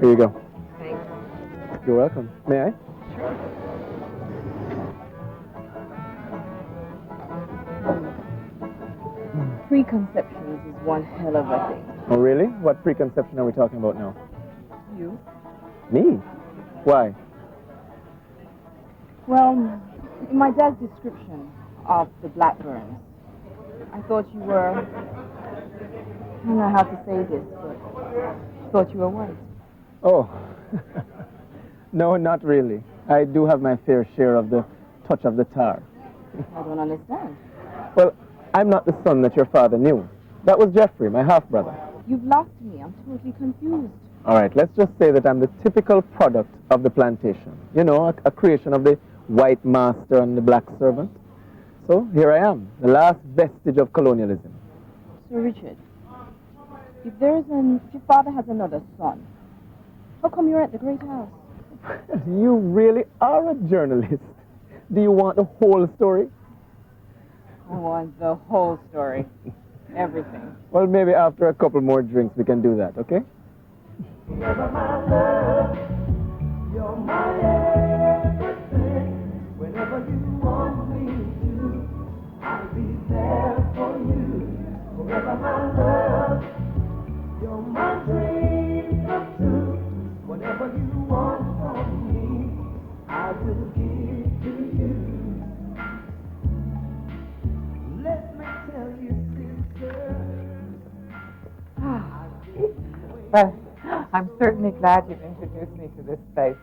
Here you go. Thanks. You're welcome. May I? Preconceptions is one hell of a thing. Oh, really? What preconception are we talking about now? You? Me? Why? Well, in my dad's description of the Blackburns, I thought you were... I don't know how to say this, but I thought you were white. Oh, no, not really. I do have my fair share of the touch of the tar. I don't understand. Well, I'm not the son that your father knew. That was Jeffrey, my half-brother. You've lost me. I'm totally confused. All right, let's just say that I'm the typical product of the plantation. You know, a creation of the white master and the black servant. So here I am, the last vestige of colonialism. Sir Richard, if your father has another son, how come you're at the Great House? You really are a journalist. Do you want the whole story? I want the whole story. Everything. Well, maybe after a couple more drinks we can do that, okay? You're my love, you're my everything. Whenever you want me to, I'll be there for you. Forever my love, you're my dream come true. Whatever you want from me, I will give to you. Let me tell you, sister. Well, I'm certainly glad you've introduced me to this place.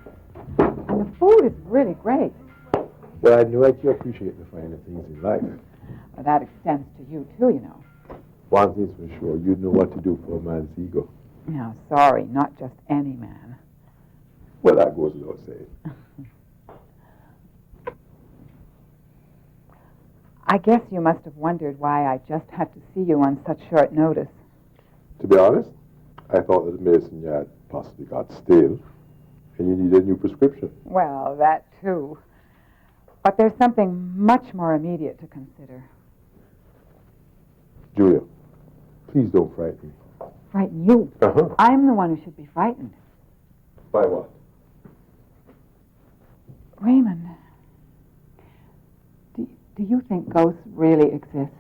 And the food is really great. Well, I know that you appreciate the finer things in life. Well, that extends to you, too, you know. One thing's for sure, you know what to do for a man's ego. No, sorry, not just any man. Well, that goes without saying. I guess you must have wondered why I just had to see you on such short notice. To be honest, I thought that the medicine you had possibly got stale, and you needed a new prescription. Well, that too. But there's something much more immediate to consider. Julia, please don't frighten me. Frighten you? Uh-huh. I'm the one who should be frightened. By what? Raymond, do you think ghosts really exist?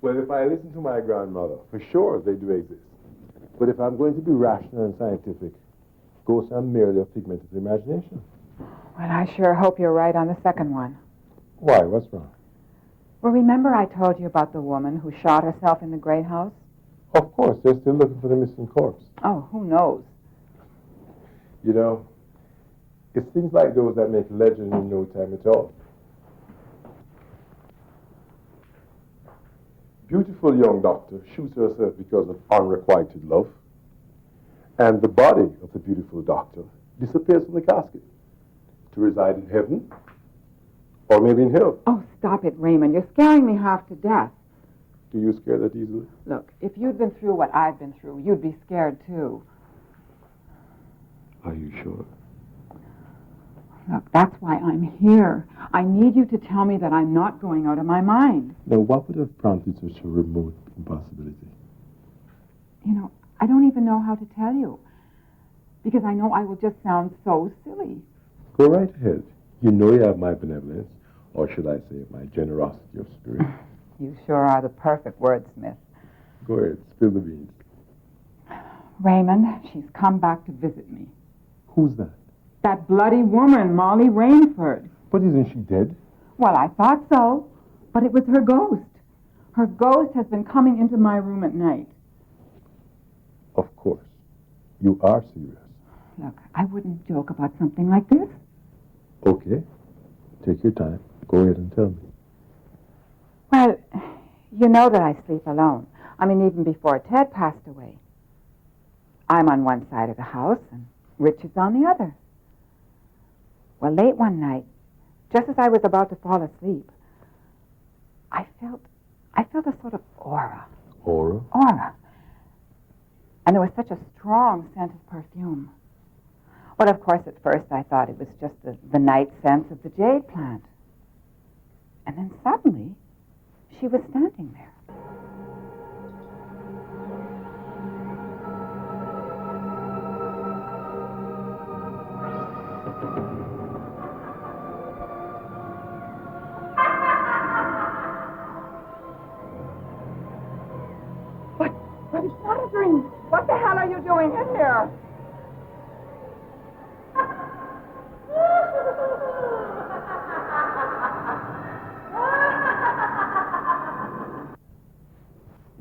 Well, if I listen to my grandmother, for sure they do exist. But if I'm going to be rational and scientific, ghosts are merely a figment of the imagination. Well, I sure hope you're right on the second one. Why? What's wrong? Well, remember I told you about the woman who shot herself in the Great House? Of course, they're still looking for the missing corpse. Oh, who knows? You know, it's things like those that make legend in no time at all. Beautiful young doctor shoots herself because of unrequited love, and the body of the beautiful doctor disappears from the casket to reside in heaven or maybe in hell. Oh, stop it, Raymond. You're scaring me half to death. Do you scare that easily? Look, if you'd been through what I've been through, you'd be scared too. Are you sure? Look, that's why I'm here. I need you to tell me that I'm not going out of my mind. Now, what would have prompted such a remote impossibility? You know, I don't even know how to tell you. Because I know I will just sound so silly. Go right ahead. You know you have my benevolence, or should I say my generosity of spirit. You sure are the perfect wordsmith. Go ahead, spill the beans. Raymond, she's come back to visit me. Who's that? That bloody woman, Molly Rainford. But isn't she dead? Well, I thought so, but it was her ghost. Her ghost has been coming into my room at night. Of course. You are serious. Look, I wouldn't joke about something like this. Okay. Take your time. Go ahead and tell me. Well, you know that I sleep alone. I mean, even before Ted passed away. I'm on one side of the house, and Richard's on the other. Well, late one night, just as I was about to fall asleep, I felt a sort of aura. Aura? Aura. And there was such a strong scent of perfume. Well, of course, at first I thought it was just the night scent of the jade plant. And then suddenly, she was standing there.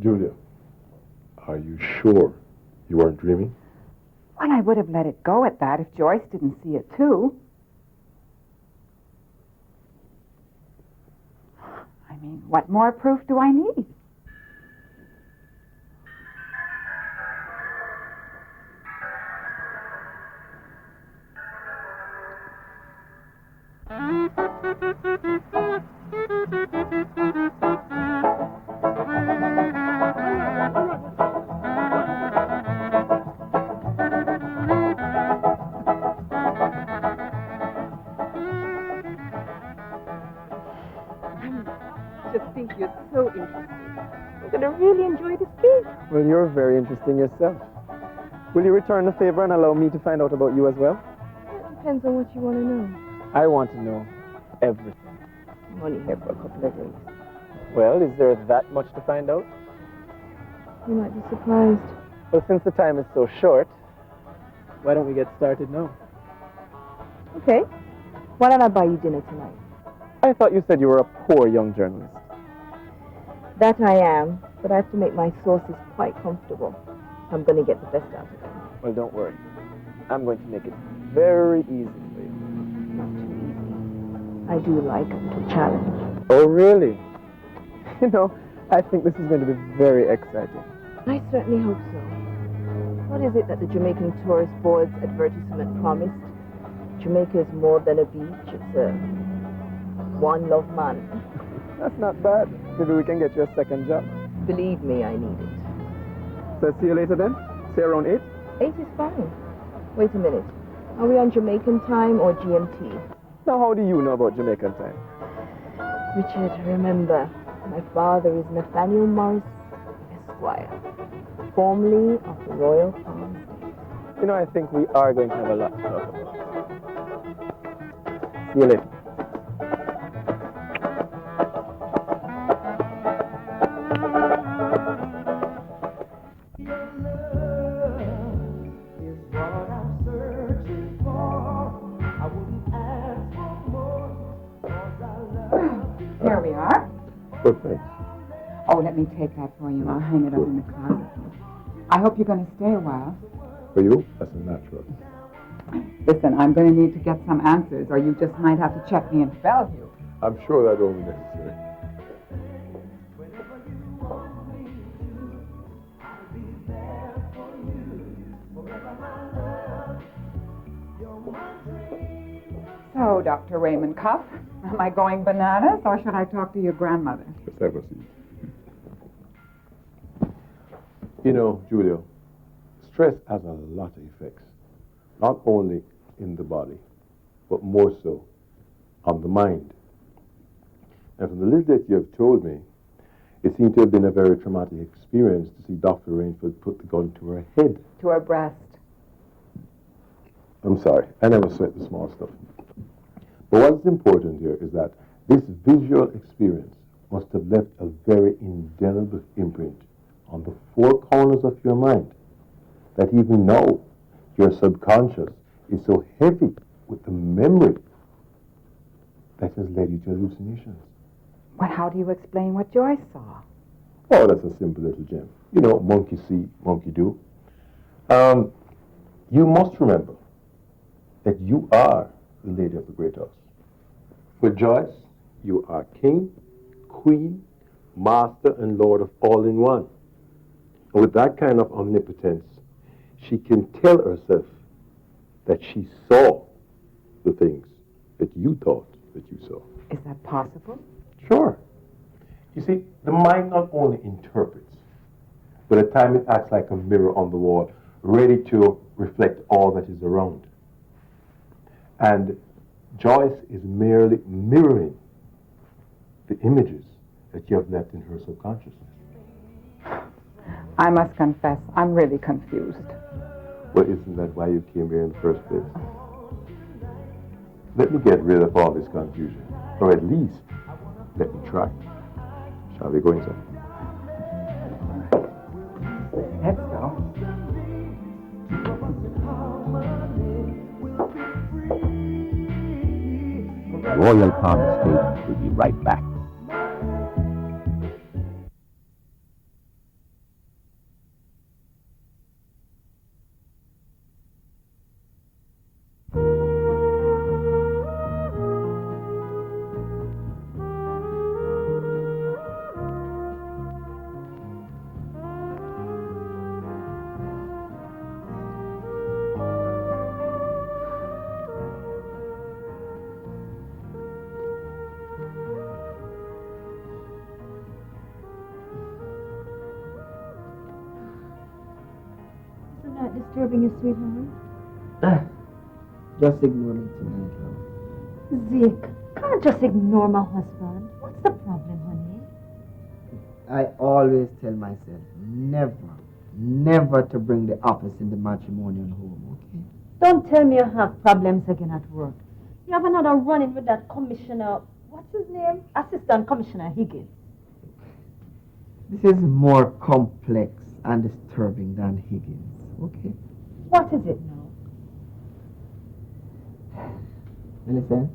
Julia, are you sure you weren't dreaming? Well, I would have let it go at that if Joyce didn't see it, too. I mean, what more proof do I need? Just think you're so interesting. I'm going to really enjoy this gig. Well, you're very interesting yourself. Will you return the favor and allow me to find out about you as well? It depends on what you want to know. I want to know everything. I'm only here for a couple of days. Well, is there that much to find out? You might be surprised. Well, since the time is so short, why don't we get started now? Okay. Why don't I buy you dinner tonight? I thought you said you were a poor young journalist. That I am, but I have to make my sources quite comfortable. I'm going to get the best out of them. Well, don't worry. I'm going to make it very easy for you. Not too easy. I do like a challenge. Oh, really? You know, I think this is going to be very exciting. I certainly hope so. What is it that the Jamaican Tourist Board's advertisement promised? Jamaica is more than a beach. It's a one love man. That's not bad. Maybe we can get you a second job. Believe me, I need it. So see you later then? See you around 8? 8 is fine. Wait a minute. Are we on Jamaican time or GMT? Now, how do you know about Jamaican time? Richard, remember, my father is Nathaniel Morris, Esquire, formerly of the Royal Palm State. You know, I think we are going to have a lot to talk about. See you later. Here we are. Perfect. Oh, let me take that for you. I'll hang it up in the closet. I hope you're going to stay a while. For you, that's a natural. Listen, I'm going to need to get some answers, or you just might have to check me in Bellevue. I'm sure that won't be necessary. So, Dr. Raymond Cuff, am I going bananas, or should I talk to your grandmother? Let's have a seat. You know, Julio, stress has a lot of effects, not only in the body, but more so on the mind. And from the little that you have told me, it seemed to have been a very traumatic experience to see Dr. Rainford put the gun to her head. To her breast. I'm sorry, I never sweat the small stuff. But what's important here is that this visual experience must have left a very indelible imprint on the four corners of your mind, that even now your subconscious is so heavy with the memory that has led you to hallucinations. Well, how do you explain what Joyce saw? Oh, that's a simple little gem. You know, monkey see, monkey do. You must remember that you are the lady of the great house. With Joyce, you are king, queen, master, and lord of all in one. And with that kind of omnipotence, she can tell herself that she saw the things that you thought that you saw. Is that possible? Sure. You see, the mind not only interprets, but at times it acts like a mirror on the wall, ready to reflect all that is around. And Joyce is merely mirroring the images that you have left in her subconsciousness. I must confess, I'm really confused. Well, isn't that why you came here in the first place? Let me get rid of all this confusion, or at least let me try. Shall we go inside? Let's go. Royal Palm Estate will be right back. Isn't that disturbing you, sweetheart? Just ignore me tonight, love. Zeke, can't just ignore my husband. What's the problem, honey? I always tell myself never to bring the office in the matrimonial home, okay? Don't tell me you have problems again at work. You have another run-in with that commissioner, what's his name? Assistant Commissioner Higgins. This is more complex and disturbing than Higgins, okay? What is it now? Millicent,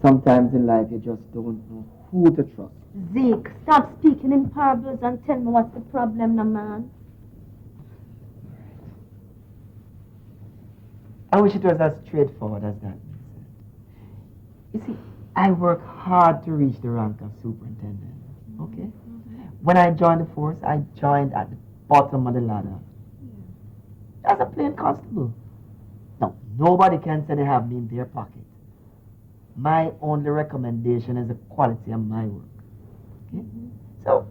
sometimes in life you just don't know who to trust. Zeke, stop speaking in parables and tell me what's the problem, now, man. I wish it was as straightforward as that, Millicent. You see, I work hard to reach the rank of superintendent, okay? When I joined the force, I joined at the bottom of the ladder. As a plain constable. Now, nobody can say they have me in their pocket. My only recommendation is the quality of my work. Okay? So,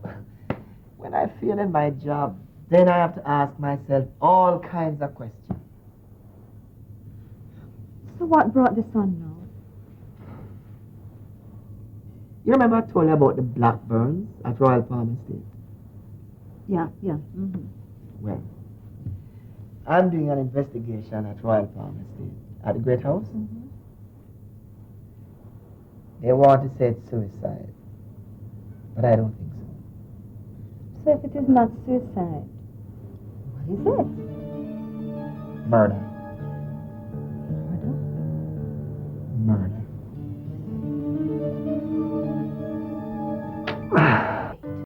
when I fail in my job, then I have to ask myself all kinds of questions. So what brought this on now? You remember I told you about the Blackburns at Royal Palm Estate? Yeah. Mm-hmm. Well, I'm doing an investigation at Royal Palm Estate, at the Great House. Mm-hmm. They want to say it's suicide, but I don't think so. So if it is not suicide, what is it? Murder.